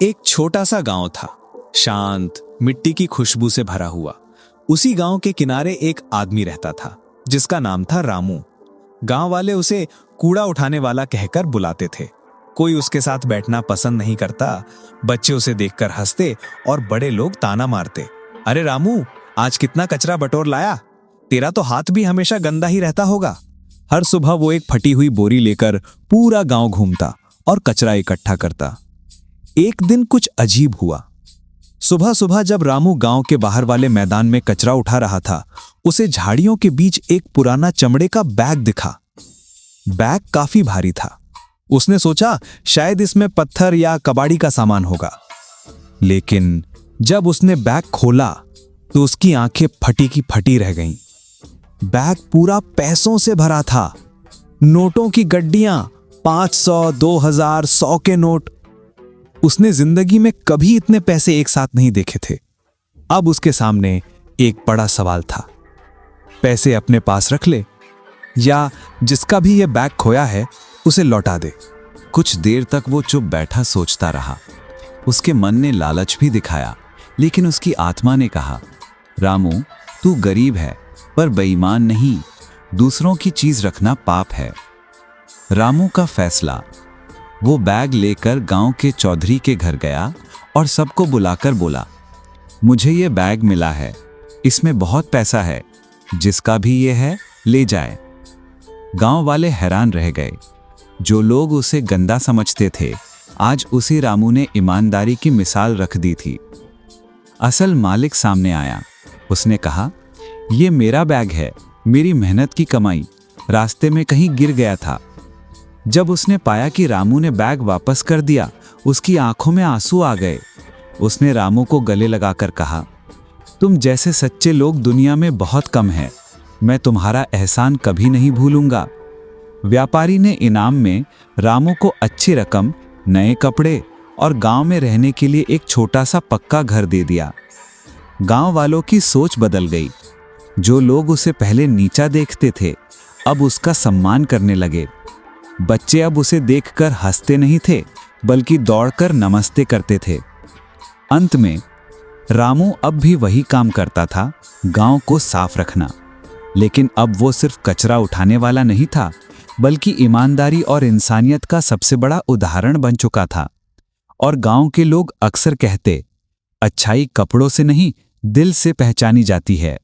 एक छोटा सा गांव था, शांत, मिट्टी की खुशबू से भरा हुआ। उसी गांव के किनारे एक आदमी रहता था जिसका नाम था रामू। गांव वाले उसे कूड़ा उठाने वाला कहकर बुलाते थे। कोई उसके साथ बैठना पसंद नहीं करता। बच्चे उसे देखकर हंसते और बड़े लोग ताना मारते, अरे रामू, आज कितना कचरा बटोर लाया, तेरा तो हाथ भी हमेशा गंदा ही रहता होगा। हर सुबह वो एक फटी हुई बोरी लेकर पूरा गांव घूमता और कचरा इकट्ठा करता। एक दिन कुछ अजीब हुआ। सुबह सुबह जब रामू गांव के बाहर वाले मैदान में कचरा उठा रहा था, उसे झाड़ियों के बीच एक पुराना चमड़े का बैग दिखा। बैग काफी भारी था। उसने सोचा शायद इसमें पत्थर या कबाड़ी का सामान होगा। लेकिन जब उसने बैग खोला तो उसकी आंखें फटी की फटी रह गईं। बैग पूरा पैसों से भरा था। नोटों की गड्डियां, 500, 2000, 100 के नोट। उसने जिंदगी में कभी इतने पैसे एक साथ नहीं देखे थे। अब उसके सामने एक बड़ा सवाल था, पैसे अपने पास रख ले या जिसका भी ये बैग खोया है उसे लौटा दे। कुछ देर तक वो चुप बैठा सोचता रहा। उसके मन ने लालच भी दिखाया, लेकिन उसकी आत्मा ने कहा, रामू, तू गरीब है पर बेईमान नहीं। दूसरों की चीज रखना पाप है। रामू का फैसला। वो बैग लेकर गांव के चौधरी के घर गया और सबको बुलाकर बोला, मुझे ये बैग मिला है, इसमें बहुत पैसा है, जिसका भी ये है ले जाए। गांव वाले हैरान रह गए। जो लोग उसे गंदा समझते थे, आज उसी रामू ने ईमानदारी की मिसाल रख दी थी। असल मालिक सामने आया। उसने कहा, ये मेरा बैग है, मेरी मेहनत की कमाई, रास्ते में कहीं गिर गया था। जब उसने पाया कि रामू ने बैग वापस कर दिया, उसकी आंखों में आंसू आ गए। उसने रामू को गले लगाकर कहा, तुम जैसे सच्चे लोग दुनिया में बहुत कम हैं। मैं तुम्हारा एहसान कभी नहीं भूलूंगा। व्यापारी ने इनाम में रामू को अच्छी रकम, नए कपड़े और गांव में रहने के लिए एक छोटा सा पक्का घर दे दिया। गांव वालों की सोच बदल गई। जो लोग उसे पहले नीचा देखते थे, अब उसका सम्मान करने लगे। बच्चे अब उसे देखकर हंसते नहीं थे, बल्कि दौड़कर नमस्ते करते थे। अंत में रामू अब भी वही काम करता था, गांव को साफ रखना। लेकिन अब वो सिर्फ कचरा उठाने वाला नहीं था, बल्कि ईमानदारी और इंसानियत का सबसे बड़ा उदाहरण बन चुका था। और गांव के लोग अक्सर कहते, अच्छाई कपड़ों से नहीं, दिल से पहचानी जाती है।